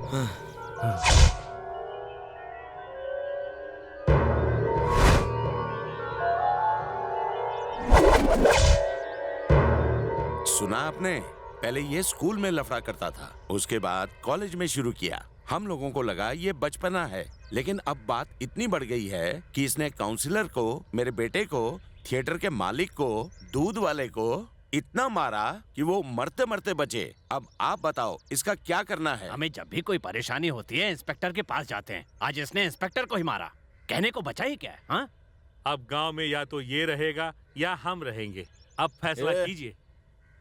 सुना आपने? पहले ये स्कूल में लफड़ा करता था, उसके बाद कॉलेज में शुरू किया। हम लोगों को लगा ये बचपना है, लेकिन अब बात इतनी बढ़ गई है कि इसने काउंसलर को, मेरे बेटे को, थिएटर के मालिक को, दूध वाले को इतना मारा कि वो मरते मरते बचे। अब आप बताओ इसका क्या करना है? हमें जब भी कोई परेशानी होती है इंस्पेक्टर के पास जाते हैं। आज इसने इंस्पेक्टर को ही मारा, कहने को बचा ही क्या है? हाँ? अब गांव में या तो ये रहेगा या हम रहेंगे। अब फैसला कीजिए।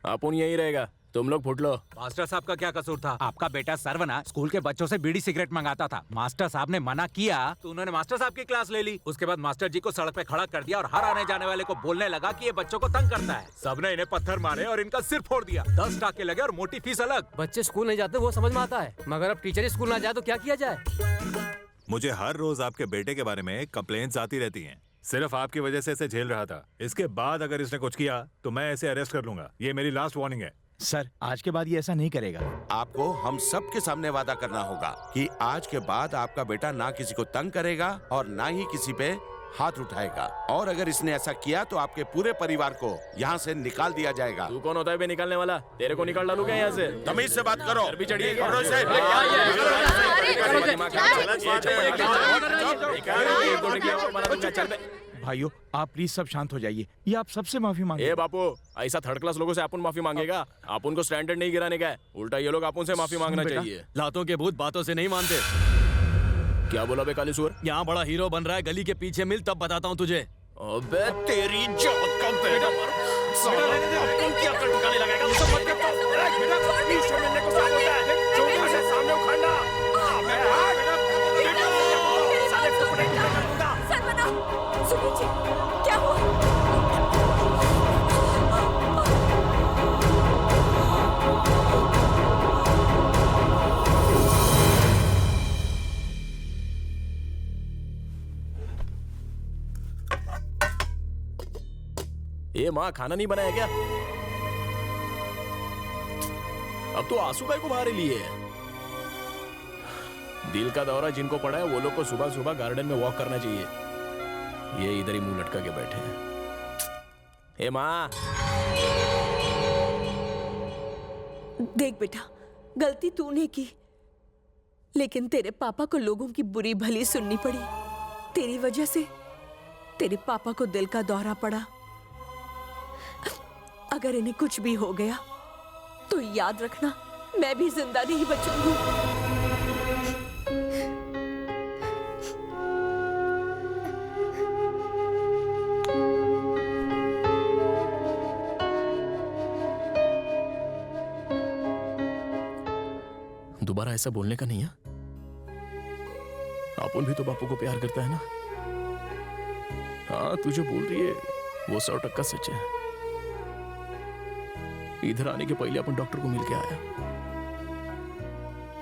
अपन यही रहेगा, तुम लोग फुट लो। मास्टर साहब का क्या कसूर था? आपका बेटा सरवना स्कूल के बच्चों से बीड़ी सिगरेट मंगाता था। मास्टर साहब ने मना किया तो उन्होंने मास्टर साहब की क्लास ले ली। उसके बाद मास्टर जी को सड़क पे खड़ा कर दिया और हर आने जाने वाले को बोलने लगा कि ये बच्चों को तंग करता है। सबने इन्हें पत्थर मारे और इनका सिर फोड़ दिया। 10 टाके लगे और मोटी फीस अलग। बच्चे स्कूल नहीं जाते वो समझ में आता है, मगर अब टीचर स्कूल ना जाए तो क्या किया जाए? मुझे हर रोज आपके बेटे के बारे में कंप्लेंट्स आती रहती हैं। सिर्फ आपकी वजह से इसे झेल रहा था। इसके बाद अगर इसने कुछ किया तो मैं इसे अरेस्ट कर लूंगा। ये मेरी लास्ट वार्निंग है। सर, आज के बाद ये ऐसा नहीं करेगा। आपको हम सब के सामने वादा करना होगा कि आज के बाद आपका बेटा ना किसी को तंग करेगा और ना ही किसी पे हाथ उठाएगा। और अगर इसने ऐसा किया तो आपके पूरे परिवार को यहाँ से निकाल दिया जाएगा। तू कौन होता है बे निकालने वाला? तेरे को निकाल डालूंगा यहाँ से। तमीज से बात करो। भी चढ़िए। भाइयों, आप प्लीज सब शांत हो जाइए। ये आप सबसे माफी मांगे। ए बापू, ऐसा थर्ड क्लास लोगों से अपन माफी मांगेगा? अपन को स्टैंडर्ड नहीं गिराने का है, उल्टा ये लोग अपन से माफी मांगना चाहिए। लातों के भूत बातों से नहीं मानते। क्या बोला बे काली सुअर? यहाँ बड़ा हीरो बन रहा है, गली के पीछे मिल तब बताता हूँ तुझे। अबे तेरी जात का बेटा मर। साला अपन की अकल ठिकाने लगाएगा। समझ के पीछे मिलने को साथ होता है। चोटी से सामने उखाड़ना। अबे हाथ साले टुकड़े टुकड़े कर दूंगा। सरवना, सुनिए जी, क्या हुआ? ये माँ खाना नहीं बनाया क्या? अब तो आंसू काय को बाहर लिए है। दिल का दौरा जिनको पड़ा है वो लोग को सुबह सुबह गार्डन में वॉक करना चाहिए। ये इधर ही मुंह लटका के बैठे हैं। ए माँ, देख बेटा, गलती तूने की, लेकिन तेरे पापा को लोगों की बुरी भली सुननी पड़ी। तेरी वजह से तेरे पापा को दिल का दौरा पड़ा। अगर इन्हें कुछ भी हो गया तो याद रखना, मैं भी जिंदा नहीं बचूंगी। दोबारा ऐसा बोलने का नहीं है। अपन भी तो बापू को प्यार करता है ना। हाँ, तू जो बोल रही है वो 100% सच है। इधर आने के पहले अपन डॉक्टर को मिल के आया।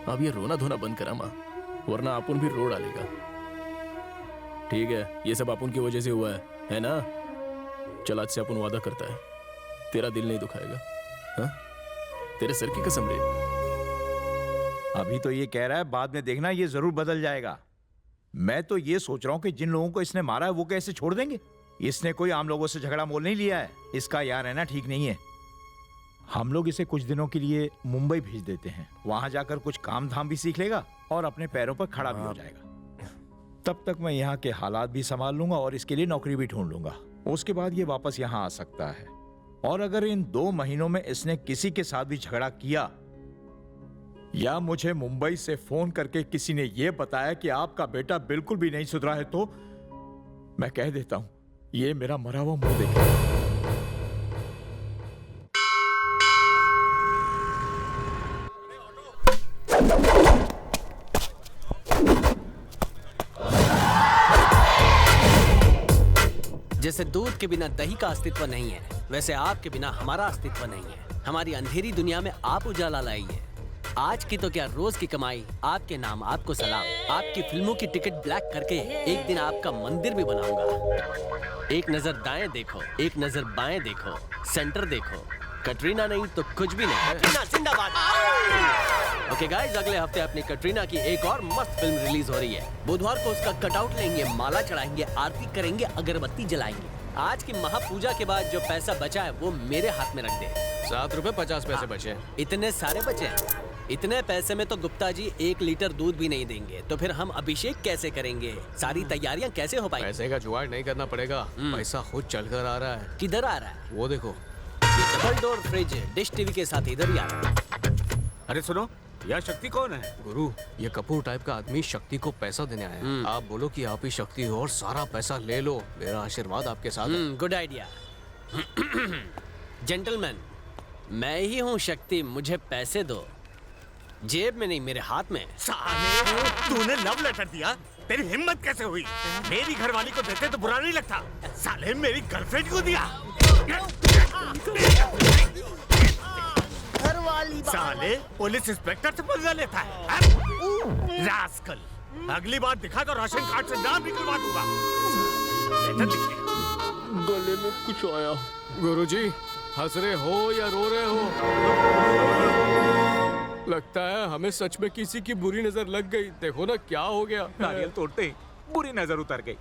अब ये रोना धोना बंद करा माँ, वरना अपन भी रो डालेगा। ठीक है, ये सब अपन की वजह से हुआ है ना? चल आज से अपन वादा करता है, तेरा दिल नहीं दुखाएगा। हाँ? तेरे सर की कसम रे। अभी तो ये कह रहा है, बाद में देखना ये जरूर बदल जाएगा। मैं तो ये सोच रहा हूँ कि जिन लोगों को इसने मारा है वो कैसे छोड़ देंगे। इसने कोई आम लोगों से झगड़ा मोल नहीं लिया है। इसका यहाँ रहना ठीक नहीं है। हम लोग इसे कुछ दिनों के लिए मुंबई भेज देते हैं। वहां जाकर कुछ काम धाम भी सीख लेगा और अपने पैरों पर खड़ा भी हो जाएगा। तब तक मैं यहाँ के हालात भी संभाल लूंगा और इसके लिए नौकरी भी ढूंढ लूंगा। उसके बाद ये वापस यहाँ आ सकता है। और अगर इन 2 महीनों में इसने किसी के साथ भी झगड़ा किया या मुझे मुंबई से फोन करके किसी ने यह बताया कि आपका बेटा बिल्कुल भी नहीं सुधरा है, तो मैं कह देता हूं, ये मेरा मरा हुआ मुंह देखेगा। जैसे दूध के बिना दही का अस्तित्व नहीं है, वैसे आपके बिना हमारा अस्तित्व नहीं है। हमारी अंधेरी दुनिया में आप उजाला लाइए। आज की तो क्या, रोज की कमाई आपके नाम, आपको सलाम। आपकी फिल्मों की टिकट ब्लैक करके एक दिन आपका मंदिर भी बनाऊंगा। एक नजर दाएं देखो, एक नजर बाएं देखो, सेंटर देखो, कटरीना नहीं तो कुछ भी नहीं। कटरीना जिंदाबाद। ओके गाइस, अगले हफ्ते अपनी कटरीना की एक और मस्त फिल्म रिलीज हो रही है। बुधवार को उसका कटआउट लेंगे, माला चढ़ाएंगे, आरती करेंगे, अगरबत्ती जलाएंगे। आज की महापूजा के बाद जो पैसा बचा है वो मेरे हाथ में रख दे। 7 रुपए 50 पैसे बचे। इतने सारे बचे हैं? इतने पैसे में तो गुप्ता जी 1 लीटर दूध भी नहीं देंगे, तो फिर हम अभिषेक कैसे करेंगे? सारी तैयारियां कैसे हो पाएंगी? पैसे का जुगाड़ नहीं करना पड़ेगा, पैसा खुद चल कर आ रहा है। किधर आ रहा है? वो देखो, ये double door fridge dish TV के साथ इधर ही आ रहा है। अरे सुनो, यह शक्ति कौन है? गुरु, ये कपूर टाइप का आदमी शक्ति को पैसा देने आया है। आप बोलो कि आप ही शक्ति हो और सारा पैसा ले लो। मेरा आशीर्वाद आपके साथ है। Good idea. जेंटलमैन, मैं ही हूँ शक्ति, मुझे पैसे दो। जेब में नहीं, मेरे हाथ में। साले, तूने लव लेटर दिया? तेरी हिम्मत कैसे हुई? मेरी घरवाली को देते तो बुरा नहीं लगता। साले, मेरी गर्लफ्रेंड को दिया। साले, पुलिस इंस्पेक्टर से पंगा लेता है। रास्कल, अगली बार दिखा तो राशन कार्ड से नाम निकलवा दूंगा। लेटर लिखिए। गले में कुछ आया। गुरुजी, हंस रहे हो या रो रहे हो? लगता है हमें सच में किसी की बुरी नजर लग गई। देखो ना क्या हो गया। नारियल तोड़ते ही बुरी नजर उतर गई।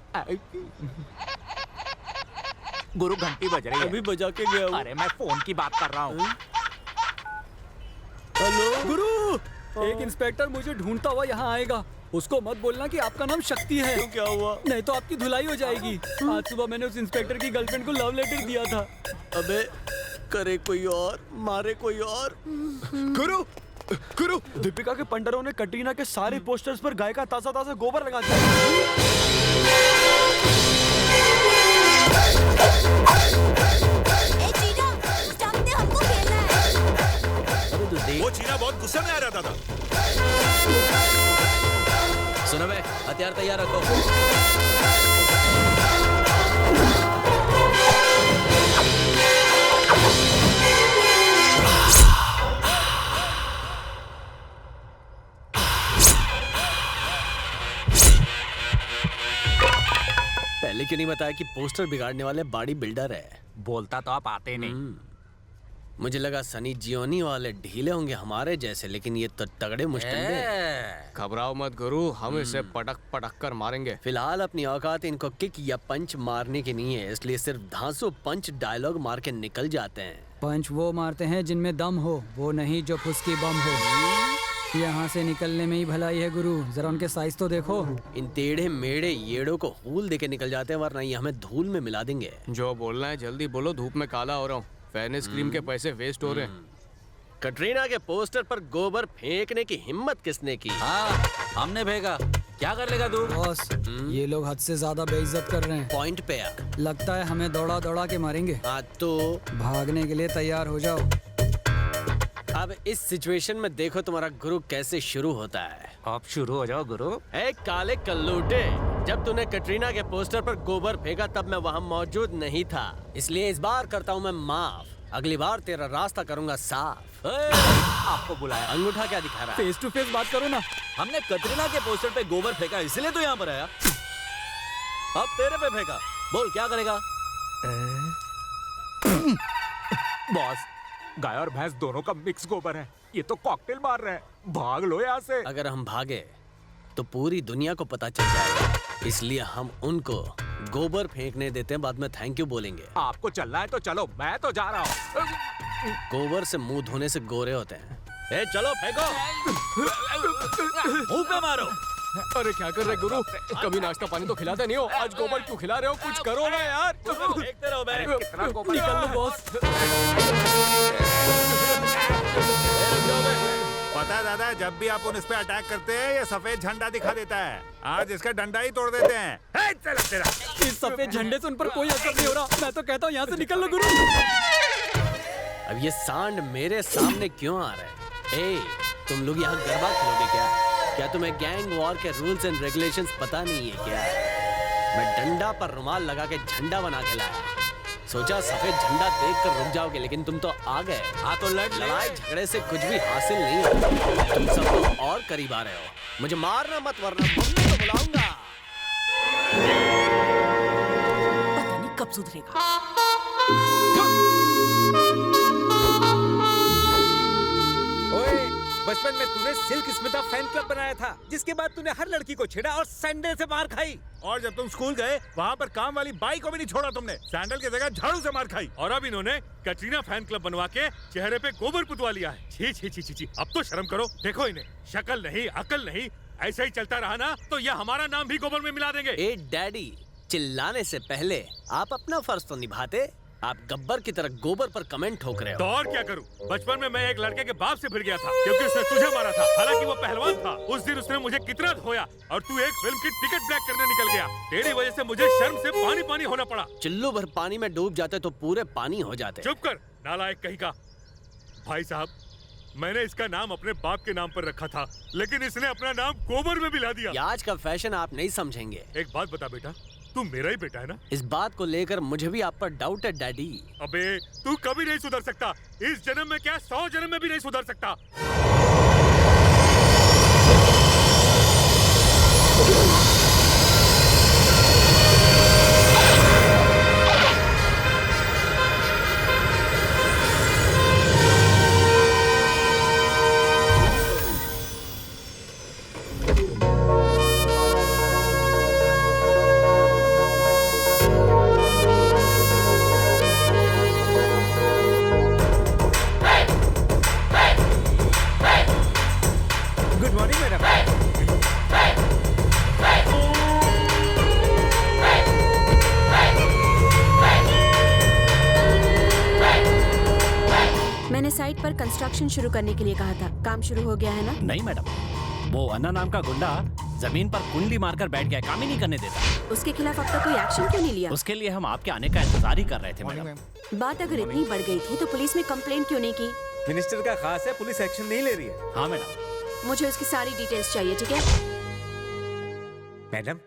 गुरु, घंटी बज रही है। अभी बजा के गया हूँ। अरे मैं फोन की बात कर रहा हूँ। हेलो गुरु, एक इंस्पेक्टर मुझे ढूंढता हुआ यहाँ आएगा। उसको मत बोलना कि आपका नाम शक्ति है। क्यों, क्या हुआ? नहीं तो आपकी धुलाई हो जाएगी। आज सुबह मैंने उस इंस्पेक्टर की गर्लफ्रेंड को लव लेटर दिया था। अबे, करे कोई और, मारे कोई और। गुरु, गुरु, दीपिका के पंडरों ने कटरीना के सारे पोस्टर्स पर गाय का ताजा ताजा गोबर लगा दिया। वो चीना बहुत गुस्से में आ रहा था। सुनो बे, हथियार तैयार रखो। पहले क्यों नहीं बताया कि पोस्टर बिगाड़ने वाले बॉडी बिल्डर है? बोलता तो आप आते नहीं। मुझे लगा सनी जियोनी वाले ढीले होंगे हमारे जैसे, लेकिन ये तो तगड़े मुश्किल। घबराओ मत गुरु, हम इसे पटक पटक कर मारेंगे। फिलहाल अपनी औकात इनको किक या पंच मारने की नहीं है, इसलिए सिर्फ धांसू पंच डायलॉग मार के निकल जाते हैं। पंच वो मारते हैं जिनमें दम हो, वो नहीं जो फुसकी बम हो। यहाँ से निकलने में ही भलाई है गुरु, जरा उनके साइज तो देखो। इन टेढ़े मेढ़े येड़ों को हूल देके निकल जाते हैं, वरना ये हमें धूल में मिला देंगे। जो बोलना है जल्दी बोलो, धूप में काला हो रहा हूँ। फेयरनेस क्रीम के पैसे वेस्ट हो रहे हैं। कटरीना के पोस्टर पर गोबर फेंकने की हिम्मत किसने की? हाँ, हमने भेजा। क्या कर लेगा तू? बॉस, ये लोग हद से ज्यादा बेइज्जत कर रहे हैं। पॉइंट पे आ। लगता है हमें दौड़ा दौड़ा के मारेंगे। हाँ तो भागने के लिए तैयार हो जाओ। अब इस सिचुएशन में देखो तुम्हारा गुरु कैसे शुरू होता है। आप शुरू हो जाओ गुरु। ए काले कल्लूटे, जब तूने कटरीना के पोस्टर पर गोबर फेंका तब मैं वहाँ मौजूद नहीं था, इसलिए इस बार करता हूँ मैं माफ। अगली बार तेरा रास्ता करूंगा साफ। आपको बुलाया। अंगूठा क्या दिखा रहा है? फेस टू फेस बात करो ना। हमने कटरीना के पोस्टर पे गोबर फेंका इसलिए तो यहाँ पर आया। अब तेरे पे फेंका, बोल क्या करेगा? बॉस, गाय और भैंस दोनों का मिक्स गोबर है, ये तो कॉकटेल मार रहे हैं। भाग लो यहाँ से। अगर हम भागे तो पूरी दुनिया को पता चल जाएगा, इसलिए हम उनको गोबर फेंकने देते हैं, बाद में थैंक यू बोलेंगे। आपको चलना है तो चलो, मैं तो जा रहा हूँ। गोबर से मुंह धोने से गोरे होते हैं। ए चलो फेंको, मुंह पे मारो। अरे क्या कर रहे गुरु, कभी नाश्ता पानी तो खिलाते नहीं हो, आज गोबर क्यों खिला रहे हो? कुछ करो ना यार। फेंकते रहो बे। कितना गोबर? निकल लो बॉस। पता है दादा, जब भी आप उन इस पे अटैक करते हैं ये सफेद झंडा दिखा देता है। आज इसका डंडा ही तोड़ देते हैं। चला तेरा। इस सफेद झंडे से उन पर कोई असर नहीं हो रहा। मैं तो कहता हूँ यहाँ से निकल लो गुरु। अब ये सांड मेरे सामने क्यों आ रहा है? तुम लोग यहाँ गरबा खेलोगे क्या तुम्हें गैंग वॉर के रूल्स एंड रेगुलेशंस पता नहीं है क्या? मैं डंडा पर रुमाल लगा के झंडा बना के लाया, सोचा सफेद झंडा देखकर रुक जाओगे, लेकिन तुम तो आ गए। हाँ तो लड़ाई झगड़े से कुछ भी हासिल नहीं होता, तुम सब लोग और करीब आ रहे हो। मुझे मारना मत वरना मम्मी को बुलाऊंगा। पता नहीं कब सुधरेगा। बचपन में तूने सिल्क स्मिता फैन क्लब बनाया था, जिसके बाद तूने हर लड़की को छेड़ा और सैंडल से मार खाई। और जब तुम स्कूल गए वहाँ पर काम वाली बाई को भी नहीं छोड़ा तुमने, सैंडल की जगह झाड़ू से मार खाई। और अब इन्होंने कटरीना फैन क्लब बनवा के चेहरे पे गोबर पुतवा लिया है। छी छी छी छी छी, अब तो शर्म करो। देखो इन्हें, शक्ल नहीं, अकल नहीं, ऐसे ही चलता रहा ना तो यह हमारा नाम भी गोबर में मिला देंगे। ए डैडी, चिल्लाने से पहले आप अपना फर्ज तो निभाते। आप गब्बर की तरह गोबर पर कमेंट ठोक रहे हो। तो और क्या करूं? बचपन में मैं एक लड़के के बाप से भिड़ गया था क्योंकि उसने तुझे मारा था, हालांकि वो पहलवान था। उस दिन उसने मुझे कितना धोया और तू एक फिल्म की टिकट ब्लैक करने निकल गया। तेरी वजह से मुझे शर्म से पानी पानी होना पड़ा। चिल्लू भर पानी में डूब जाते तो पूरे पानी हो जाते। चुप कर नालायक कहीं का। भाई साहब, मैंने इसका नाम अपने बाप के नाम पर रखा था, लेकिन इसने अपना नाम गोबर में मिला दिया। ये आज का फैशन आप नहीं समझेंगे। एक बात बता बेटा, तू मेरा ही बेटा है ना? इस बात को लेकर मुझे भी आप पर डाउट है डैडी। अबे तू कभी नहीं सुधर सकता। इस जन्म में क्या 100 जन्म में भी नहीं सुधर सकता। Good morning madam. मैंने साइट पर कंस्ट्रक्शन शुरू करने के लिए कहा था, काम शुरू हो गया है ना? नहीं मैडम, वो अन्ना नाम का गुंडा जमीन पर कुंडली मारकर बैठ गया, काम ही नहीं करने देता। उसके खिलाफ अब तक कोई एक्शन क्यों नहीं लिया? उसके लिए हम आपके आने का इंतजार ही कर रहे थे मैडम। बात अगर इतनी बढ़ गई थी तो पुलिस में कंप्लेंट क्यों नहीं की? मिनिस्टर का खास है, पुलिस एक्शन नहीं ले रही है। हाँ मैडम। मुझे उसकी सारी डिटेल्स चाहिए, ठीक है? मैडम,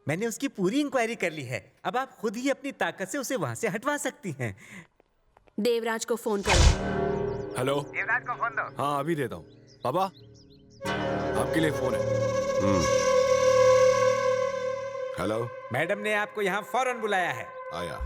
मैंने उसकी पूरी इंक्वायरी कर ली है। अब आप खुद ही अपनी ताकत से उसे वहाँ से हटवा सकती हैं। देवराज को फोन करो। हेलो, देवराज को फोन दो। हाँ अभी देता हूँ। पापा, आपके लिए फोन है। हेलो, मैडम ने आपको यहाँ फौरन बुलाया है। आया।